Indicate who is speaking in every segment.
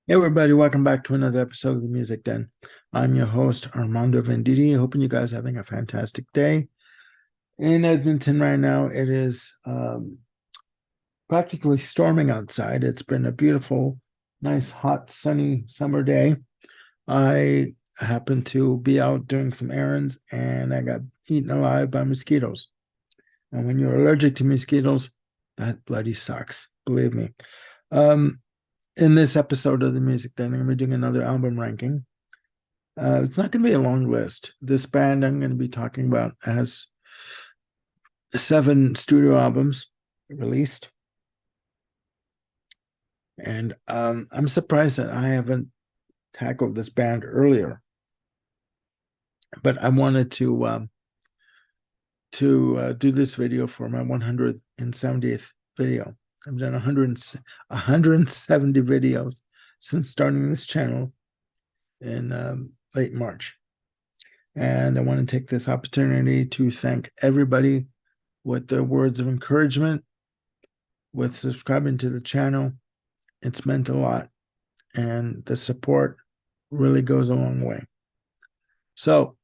Speaker 1: Hey everybody, welcome back to another episode of the Music Den. I'm your host, Armando Venditti. Hoping you guys are having a fantastic day. In Edmonton right now, it is practically storming outside. It's been a beautiful, nice, hot, sunny summer day. I happened to be out doing some errands and I got eaten alive by mosquitoes. And when you're allergic to mosquitoes, that bloody sucks, believe me. Um, in this episode of the Music Den, I'm going to be doing another album ranking. It's not going to be a long list. This band I'm going to be talking about has 7 studio albums released, and I'm surprised that I haven't tackled this band earlier. But I wanted to do this video for my 170th video. I've done 170 videos since starting this channel in late March. And I want to take this opportunity to thank everybody with their words of encouragement, with subscribing to the channel. It's meant a lot, and the support really goes a long way. So,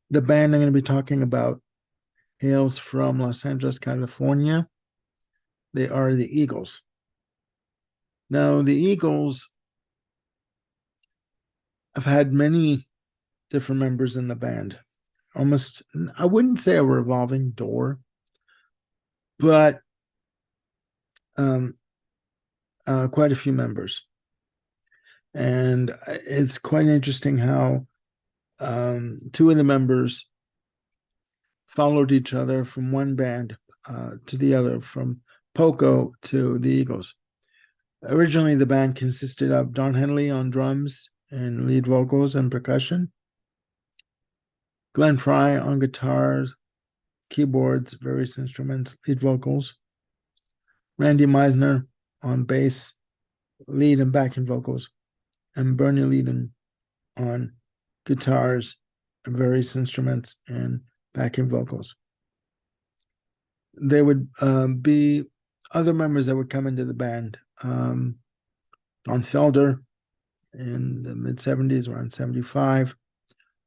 Speaker 1: the band I'm going to be talking about hails from Los Angeles, California. They are the Eagles. Now, the Eagles have had many different members in the band. Almost, I wouldn't say a revolving door, but um, quite a few members. And it's quite interesting how two of the members followed each other from one band to the other, from Poco to the Eagles. Originally, the band consisted of Don Henley on drums and lead vocals and percussion, Glenn Frey on guitars, keyboards, various instruments, lead vocals, Randy Meisner on bass, lead and backing vocals, and Bernie Leadon on guitars, various instruments, and backing vocals. There would be other members that would come into the band. Don Felder in the mid 70s, around 75,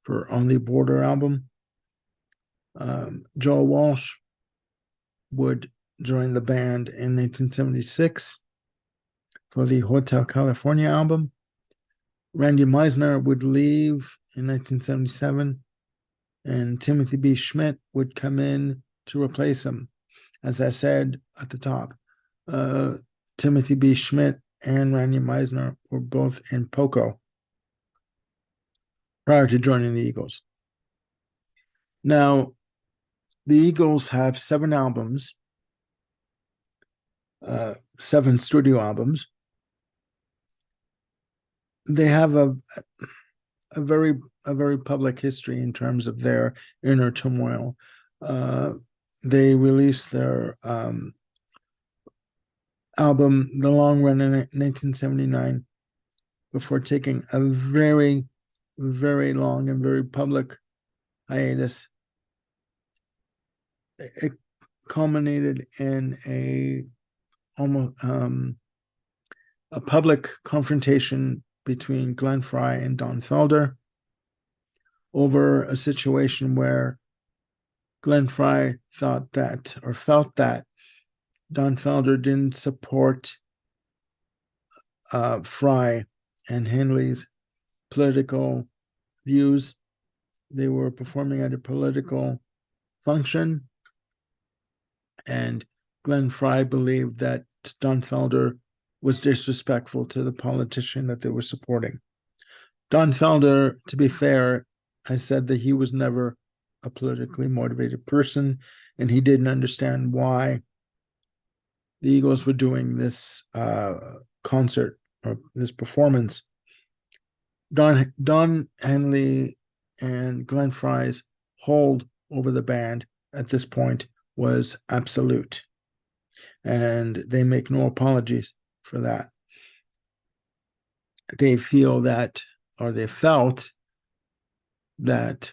Speaker 1: for On the Border album. Joel Walsh would join the band in 1976 for the Hotel California album. Randy Meisner would leave in 1977, and Timothy B. Schmidt would come in to replace him. As I said at the top, Timothy B. Schmidt and Randy Meisner were both in Poco prior to joining the Eagles. Now, the Eagles have 7 albums, 7 studio albums. They have a very public history in terms of their inner turmoil. They released their album The Long Run in 1979 before taking a very long and very public hiatus. It culminated in almost a public confrontation between Glenn Frey and Don Felder over a situation where Glenn Frey thought that, or felt that, Don Felder didn't support Frey and Henley's political views. They were performing at a political function, and Glenn Frey believed that Don Felder was disrespectful to the politician that they were supporting. Don Felder, to be fair, has said that he was never a politically motivated person, and he didn't understand why the Eagles were doing this concert or this performance. Don Henley and Glenn Frey's hold over the band at this point was absolute, and they make no apologies for that. They feel that, or they felt that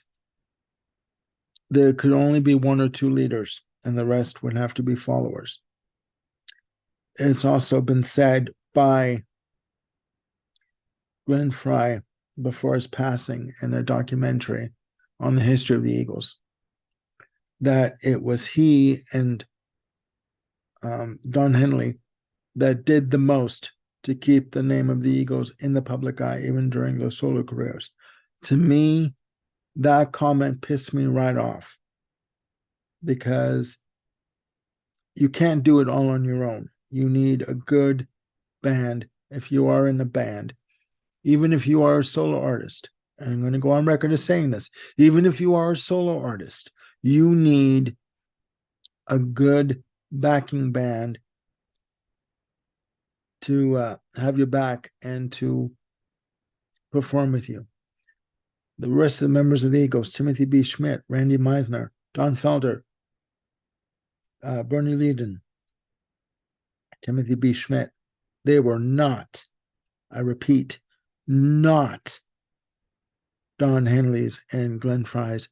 Speaker 1: there could only be 1 or 2 leaders, and the rest would have to be followers. It's also been said by Glenn Frey before his passing in a documentary on the history of the Eagles, that it was he and Don Henley that did the most to keep the name of the Eagles in the public eye, even during their solo careers. To me, that comment pissed me right off, because you can't do it all on your own. You need a good band if you are in a band, even if you are a solo artist. And I'm going to go on record as saying this. Even if you are a solo artist, you need a good backing band to have your back and to perform with you. The rest of the members of the Eagles, Timothy B. Schmidt, Randy Meisner, Don Felder, Bernie Leadon, Timothy B. Schmidt, they were not, I repeat, not Don Henley's and Glenn Frey's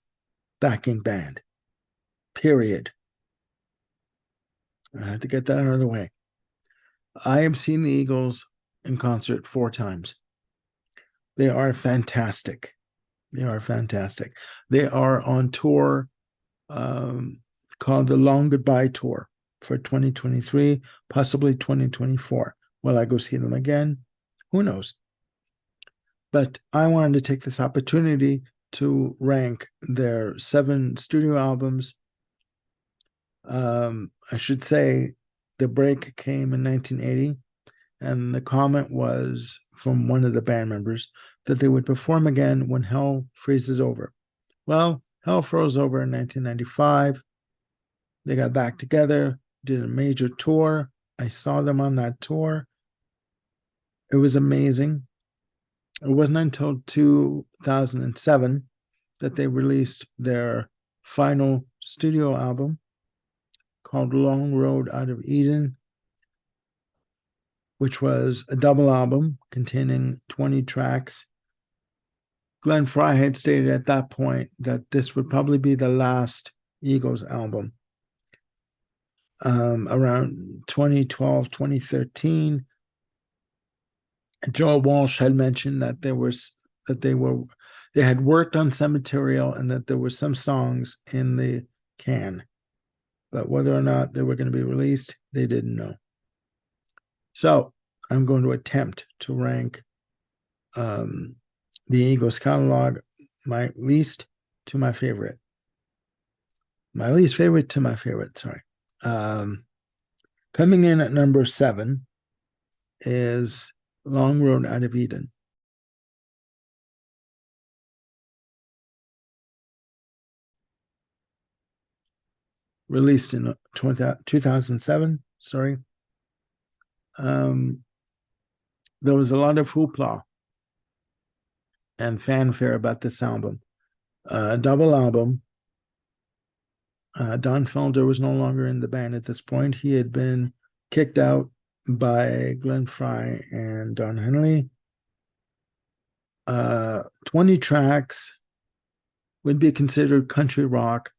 Speaker 1: backing band. Period. I had to get that out of the way. I have seen the Eagles in concert 4 times. They are fantastic. They are fantastic. They are on tour called the Long Goodbye Tour for 2023, possibly 2024. Will I go see them again? Who knows? But I wanted to take this opportunity to rank their 7 studio albums. I should say the break came in 1980, and the comment was from one of the band members that they would perform again when Hell Freezes Over. Well, Hell froze over in 1995. They got back together, did a major tour. I saw them on that tour. It was amazing. It wasn't until 2007 that they released their final studio album called Long Road Out of Eden, which was a double album containing 20 tracks. Glenn Frey had stated at that point that this would probably be the last Eagles album. Around 2012, 2013, Joe Walsh had mentioned that they had worked on some material and that there were some songs in the can, but whether or not they were going to be released, they didn't know. So I'm going to attempt to rank the Eagles catalog, my least to my favorite. My least favorite to my favorite, sorry. Coming in at number 7 is Long Road Out of Eden. Released in 2007, sorry. There was a lot of hoopla and fanfare about this album. Double album. Don Felder was no longer in the band at this point. He had been kicked out by Glenn Frey and Don Henley. 20 tracks would be considered country rock.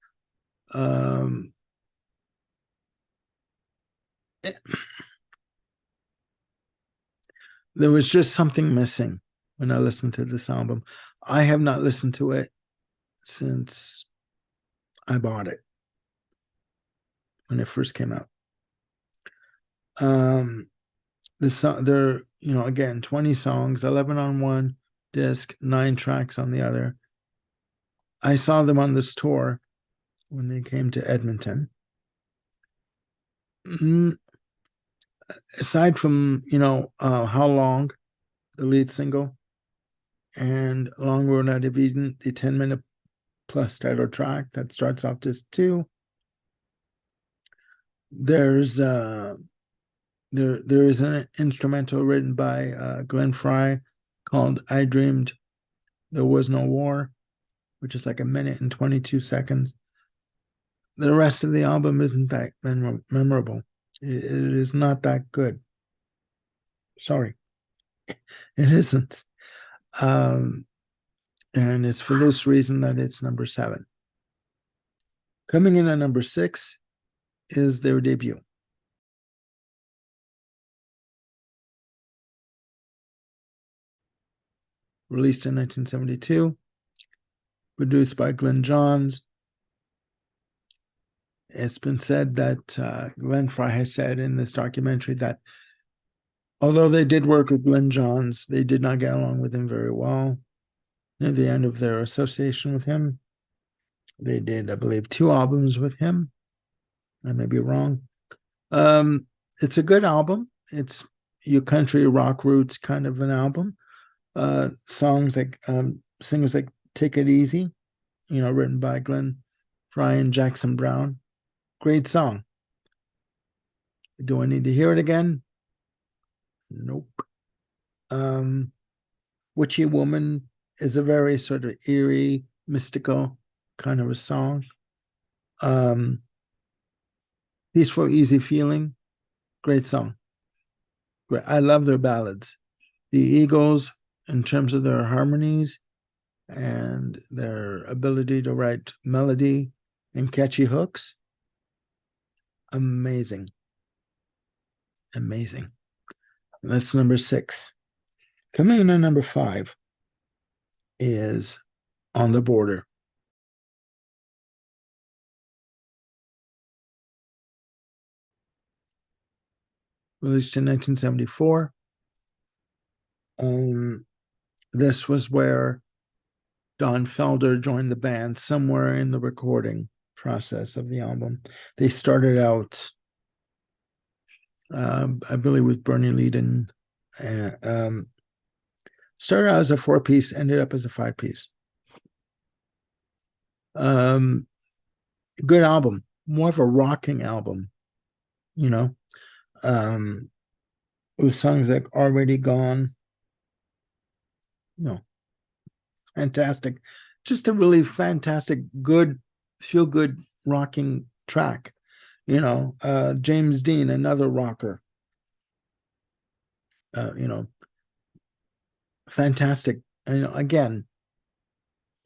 Speaker 1: There was just something missing when I listened to this album. I have not listened to it since I bought it when it first came out. There, again, 20 songs, 11 on one disc, 9 tracks on the other. I saw them on this tour when they came to Edmonton. Aside from, How Long, the lead single, and Long Road Out of Eden, the 10-minute plus title track that starts off disc 2, there's there is an instrumental written by Glenn Frey called I Dreamed There Was No War, which is like 1 minute and 22 seconds. The rest of the album isn't that memorable. It is not that good. Sorry. It isn't. And it's for this reason that it's number 7. Coming in at number 6 is their debut. released in 1972, produced by Glenn Johns. It's been said that Glenn Fry has said in this documentary that although they did work with Glenn Johns, they did not get along with him very well. Near the end of their association with him, they did, I believe, 2 albums with him. I may be wrong. It's a good album. It's your country rock roots kind of an album. Songs like singers like "Take It Easy," written by Glenn Fry and Jackson Browne. Great song. Do I need to hear it again? Nope. Witchy Woman is a very sort of eerie, mystical kind of a song. Peaceful, Easy Feeling, great song. Great. I love their ballads. The Eagles, in terms of their harmonies and their ability to write melody and catchy hooks, amazing. Amazing. That's number 6. Coming in at number 5 is On the Border. Released in 1974. This was where Don Felder joined the band somewhere in the recording process of the album. They started out, I believe, with Bernie Leadon. Started out as a 4-piece, ended up as a 5-piece. Good album, more of a rocking album, with songs like Already Gone, fantastic. Just a really fantastic, good, feel good rocking track. James Dean, another rocker. Fantastic. Again,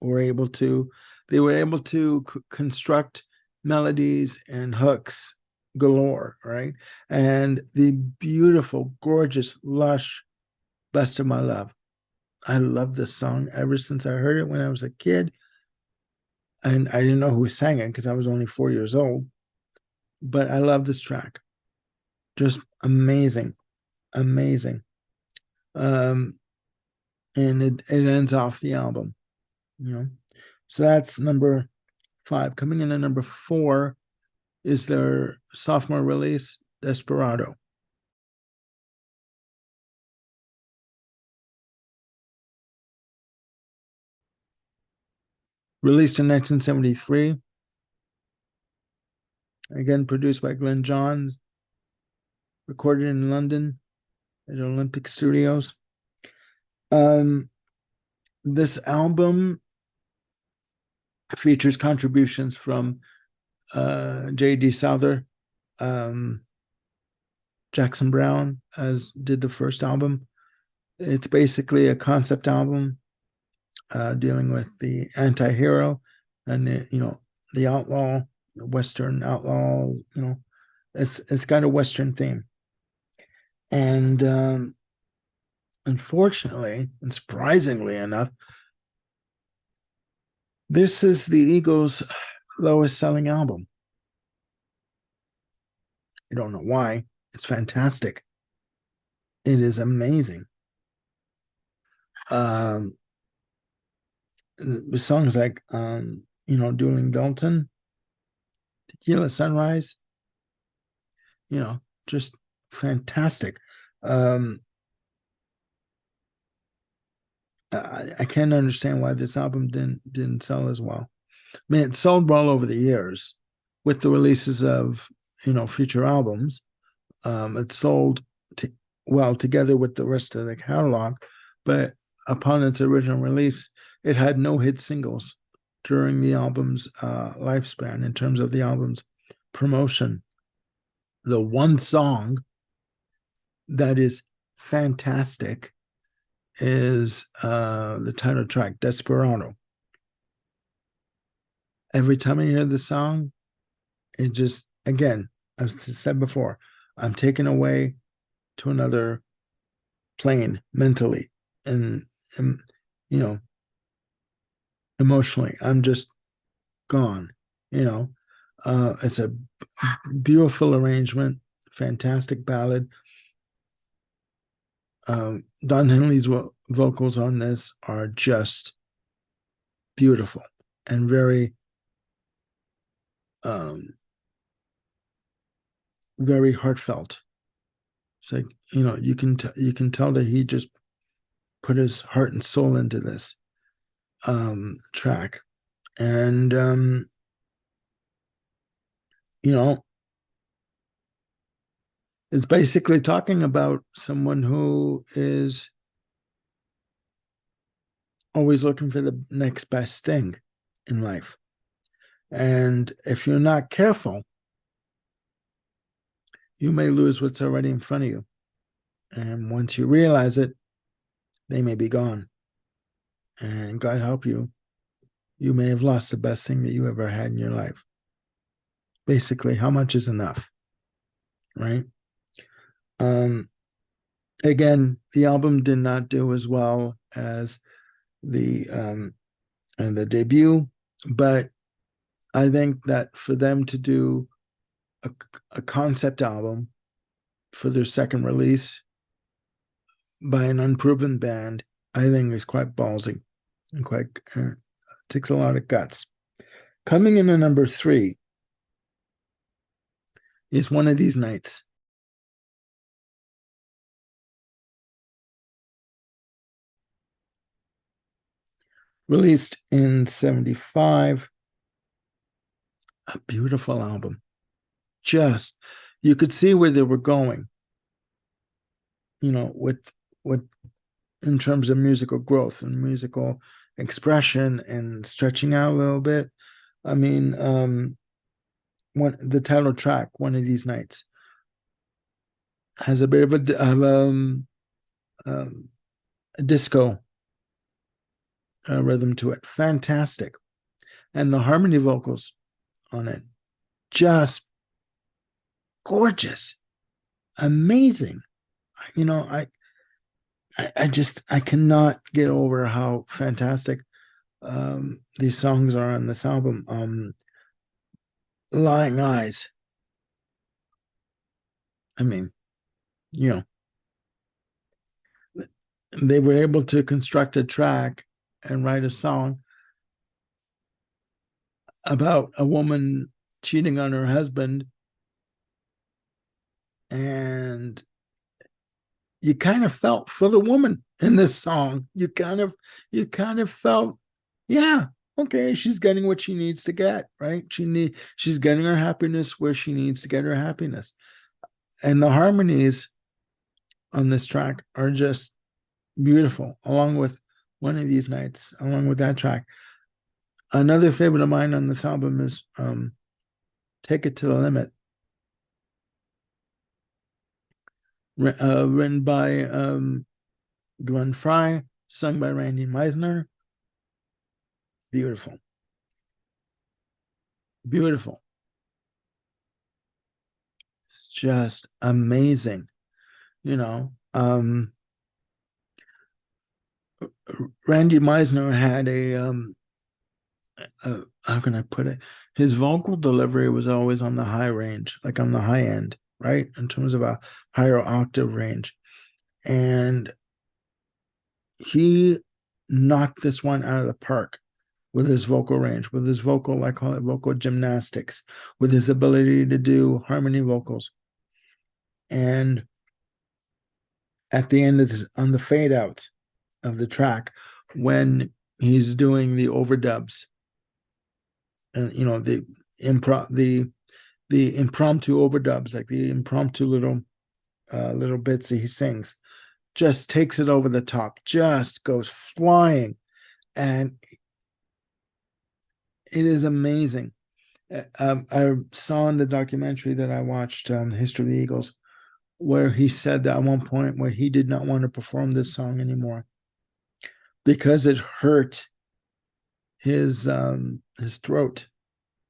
Speaker 1: they were able to construct melodies and hooks galore, right? And the beautiful, gorgeous, lush Best of My Love. I love this song ever since I heard it when I was a kid. And I didn't know who sang it because I was only 4 years old. But I love this track. Just amazing. Amazing. And it ends off the album, So that's number 5. Coming in at number 4 is their sophomore release, Desperado. Released in 1973. Again, produced by Glenn Johns. Recorded in London at Olympic Studios. This album features contributions from J.D. Souther, Jackson Browne, as did the first album. It's basically a concept album dealing with the anti-hero and the outlaw, the Western outlaw. It's got a Western theme, and unfortunately and surprisingly enough, this is the Eagles' lowest selling album. I don't know why. It's fantastic. It is amazing. With songs like Dueling Dalton, Tequila Sunrise, just fantastic. I can't understand why this album didn't sell as well. I mean, it sold well over the years with the releases of future albums. It sold well together with the rest of the catalog, but upon its original release, it had no hit singles during the album's lifespan in terms of the album's promotion. The one song that is fantastic is the title track, Desperado. Every time I hear the song, it just, again, I've said before, I'm taken away to another plane mentally. And you know, emotionally. I'm just gone, you know. It's a beautiful arrangement, fantastic ballad. Don Henley's vocals on this are just beautiful and very, um, very heartfelt. It's like, you know, you can tell that he just put his heart and soul into this track, and you know, it's basically talking about someone who is always looking for the next best thing in life. And if you're not careful, you may lose what's already in front of you. And once you realize it, they may be gone. And God help you, you may have lost the best thing that you ever had in your life. Basically, how much is enough? Right? Um, Again, the album did not do as well as the and the debut, but I think that for them to do a, a concept album for their second release by an unproven band, I think is quite ballsy and quite takes a lot of guts. Coming in at number 3 is One of These Nights. Released in 75, a beautiful album. Just, you could see where they were going, you know, with in terms of musical growth and musical expression and stretching out a little bit. I mean, the title track, One of These Nights, has a bit um, a disco rhythm to it. Fantastic. And the harmony vocals on it, just gorgeous, amazing. You know, I cannot get over how fantastic these songs are on this album. Lying Eyes. I mean, you know, they were able to construct a track and write a song about a woman cheating on her husband, and you kind of felt for the woman in this song. You kind of felt, yeah, okay, she's getting what she needs to get, right? She's getting her happiness where she needs to get her happiness. And the harmonies on this track are just beautiful, along with One of These Nights, along with that track. Another favorite of mine on this album is Take It to the Limit, written by Glenn Frey, sung by Randy Meisner. Beautiful. Beautiful. It's just amazing, you know. Randy Meisner had how can I put it? His vocal delivery was always on the high range, like on the high end, right? In terms of a higher octave range. And he knocked this one out of the park with his vocal range, with his vocal, I call it vocal gymnastics, with his ability to do harmony vocals. And at the end of this, on the fade out of the track, when he's doing the overdubs and you know the impromptu overdubs, like the impromptu little bits that he sings, just takes it over the top, just goes flying, and it is amazing. I saw in the documentary that I watched, History of the Eagles, where he said that at one point where he did not want to perform this song anymore because it hurt his throat.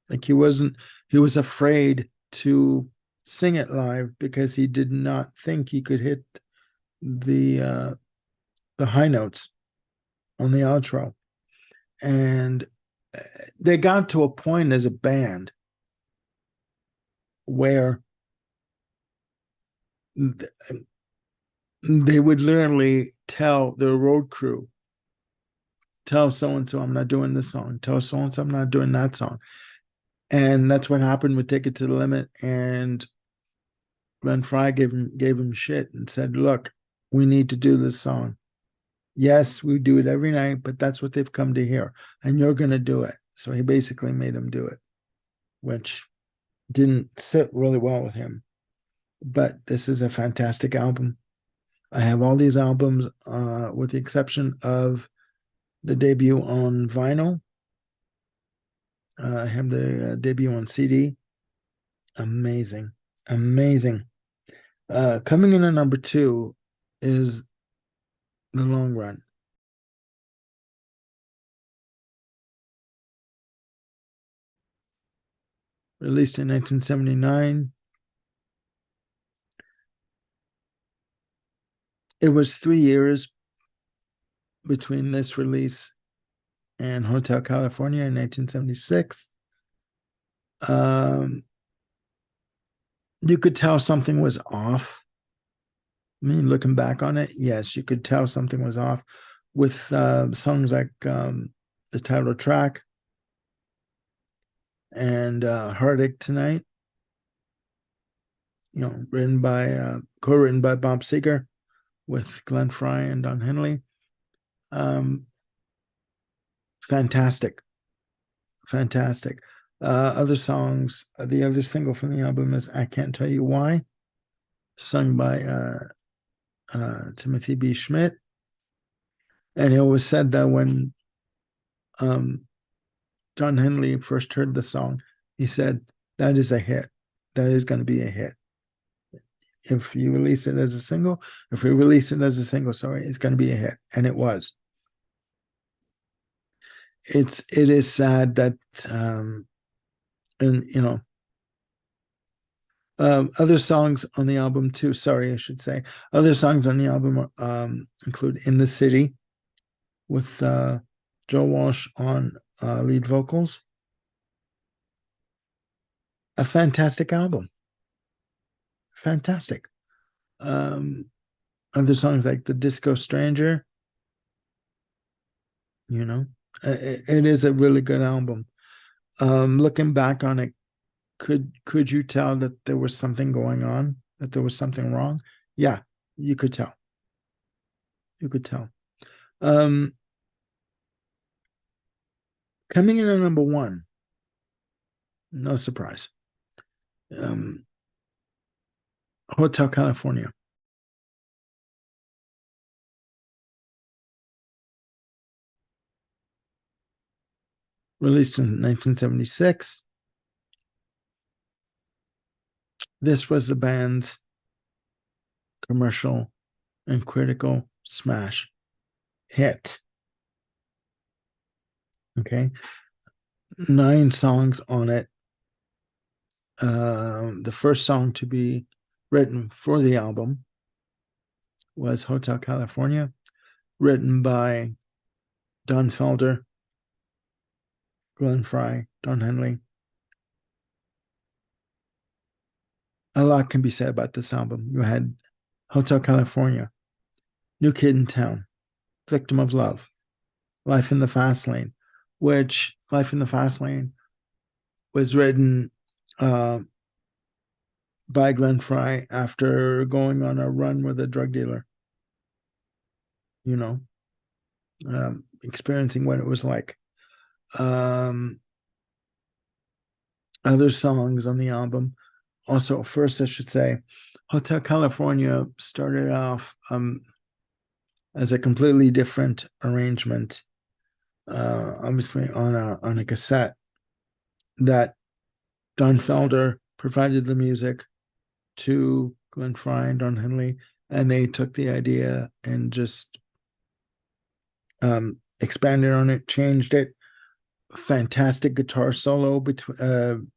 Speaker 1: Like he was afraid to sing it live because he did not think he could hit the high notes on the outro. And they got to a point as a band where they would literally tell their road crew, tell so and so I'm not doing this song, tell so and so I'm not doing that song. And that's what happened with Take It to the Limit. And Glenn Frey gave him shit and said, look, we need to do this song. Yes, we do it every night, but that's what they've come to hear. And you're going to do it. So he basically made him do it, which didn't sit really well with him. But this is a fantastic album. I have all these albums, with the exception of the debut on vinyl. I have the debut on CD. Amazing. Amazing. Coming in at number 2 is The Long Run. Released in 1979. It was 3 years between this release and Hotel California in 1976. You could tell something was off. I mean, looking back on it, yes, you could tell something was off with songs like the title track and Heartache Tonight, co-written by Bob Seger with Glenn Frey and Don Henley. Fantastic. Fantastic. Other songs, the other single from the album is I Can't Tell You Why, sung by Timothy B. Schmidt. And it was said that when Don Henley first heard the song, he said, that is a hit. That is going to be a hit. If we release it as a single, it's going to be a hit. And it was. It is sad that and other songs on the album too. Sorry, I should say other songs on the album include "In the City" with Joe Walsh on lead vocals. A fantastic album. Fantastic. Other songs like "The Disco Stranger." It is a really good album. Looking back on it, could you tell that there was something going on, that there was something wrong? Yeah, you could tell. You could tell. Coming in at number 1, no surprise. Hotel California. Released in 1976. This was the band's commercial and critical smash hit. Okay. 9 songs on it. The first song to be written for the album was Hotel California, written by Don Felder, Glenn Frey, Don Henley. A lot can be said about this album. You had Hotel California, New Kid in Town, Victim of Love, Life in the Fast Lane, which Life in the Fast Lane was written by Glenn Frey after going on a run with a drug dealer, experiencing what it was like. Other songs on the album. Also, first, I should say, Hotel California started off as a completely different arrangement, obviously on a cassette that Don Felder provided the music to Glenn Frey and Don Henley, and they took the idea and just expanded on it, changed it. Fantastic guitar solo between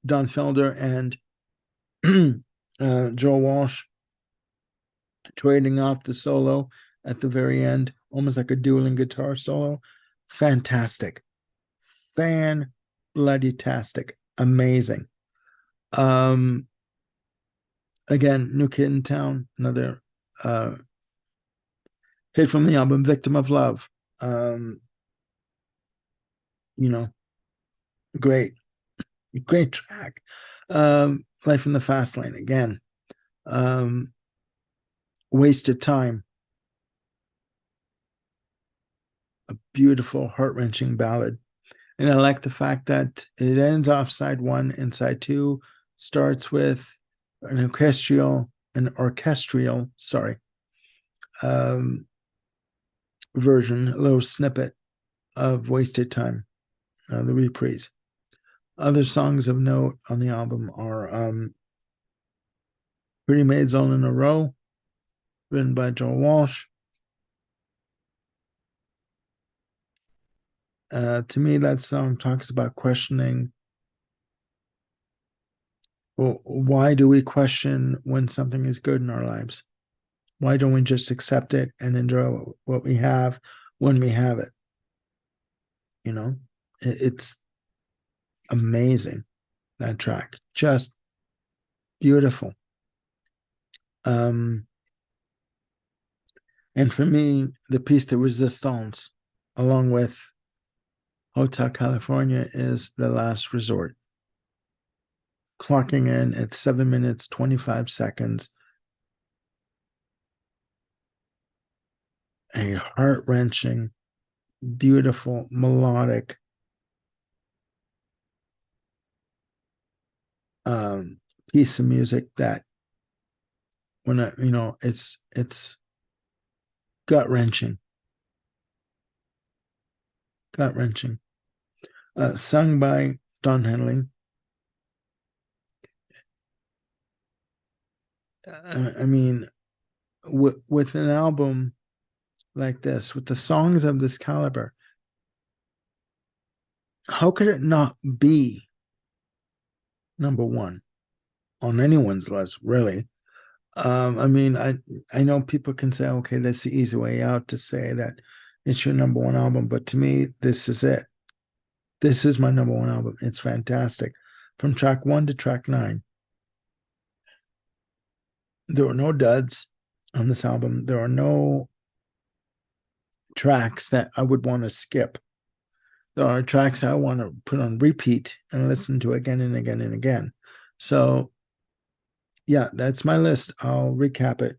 Speaker 1: Don Felder and Joe Walsh. trading off the solo at the very end, almost like a dueling guitar solo. Fantastic. Fan bloody tastic. Amazing. Um Again, New Kid in Town, another uh hit from the album Victim of Love. Um, you know, great, great track. Life in the Fast Lane again. Um, Wasted Time, a beautiful, heart-wrenching ballad. And I like the fact that it ends off side one and side two starts with an orchestral, um, version, a little snippet of Wasted Time, the reprise. Other songs of note on the album are Pretty Maids All in a Row, written by Joel Walsh. To me, that song talks about questioning, well, why do we question when something is good in our lives? Why don't we just accept it and enjoy what we have when we have it? You know, it's amazing, that track. Just beautiful. Um, and for me, the piece de resistance, along with Hotel California, is The Last Resort. Clocking in at 7 minutes, 25 seconds. A heart wrenching, beautiful, melodic, piece of music that, when it's gut wrenching, gut wrenching. Sung by Don Henley. I mean, with an album like this, with the songs of this caliber, how could it not be number one on anyone's list, really? I mean, I know people can say, okay, that's the easy way out to say that it's your number one album, but to me, this is it. This is my number one album. It's fantastic. From track 1 to track 9. There are no duds on this album. There are no tracks that I would want to skip. There are tracks I want to put on repeat and listen to again and again and again. So, yeah, that's my list. I'll recap it.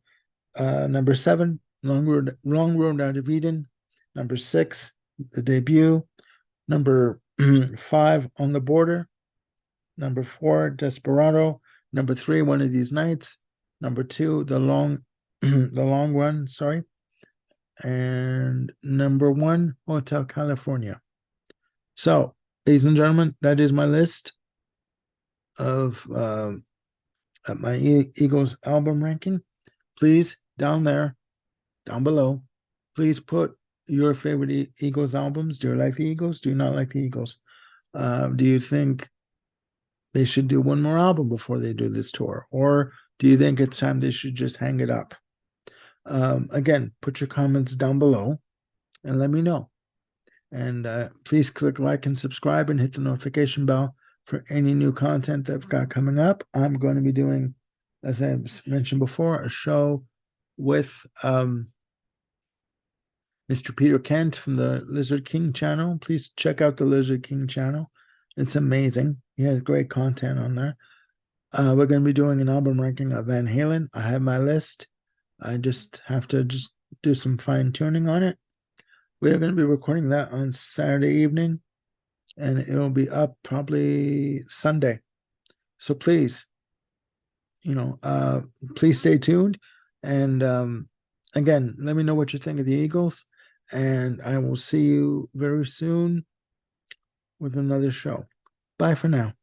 Speaker 1: Number 7, Long Road Out of Eden. Number 6, the debut. Number 5, On the Border. Number 4, Desperado. Number 3, One of These Nights. Number 2, the long run. Sorry. And number 1, Hotel California. So, ladies and gentlemen, that is my list of my Eagles album ranking. Please, down below, please put your favorite Eagles albums. Do you like the Eagles? Do you not like the Eagles? Do you think they should do one more album before they do this tour? Or do you think it's time they should just hang it up? Again, put your comments down below and let me know. And please click like and subscribe and hit the notification bell for any new content that I've got coming up. I'm going to be doing, as I mentioned before, a show with Mr. Peter Kent from the Lizard King channel. Please check out the Lizard King channel. It's amazing. He has great content on there. We're going to be doing an album ranking of Van Halen. I have my list. I just have to do some fine tuning on it. We're going to be recording that on Saturday evening, and it'll be up probably Sunday. So please, please stay tuned. And again, let me know what you think of the Eagles, and I will see you very soon with another show. Bye for now.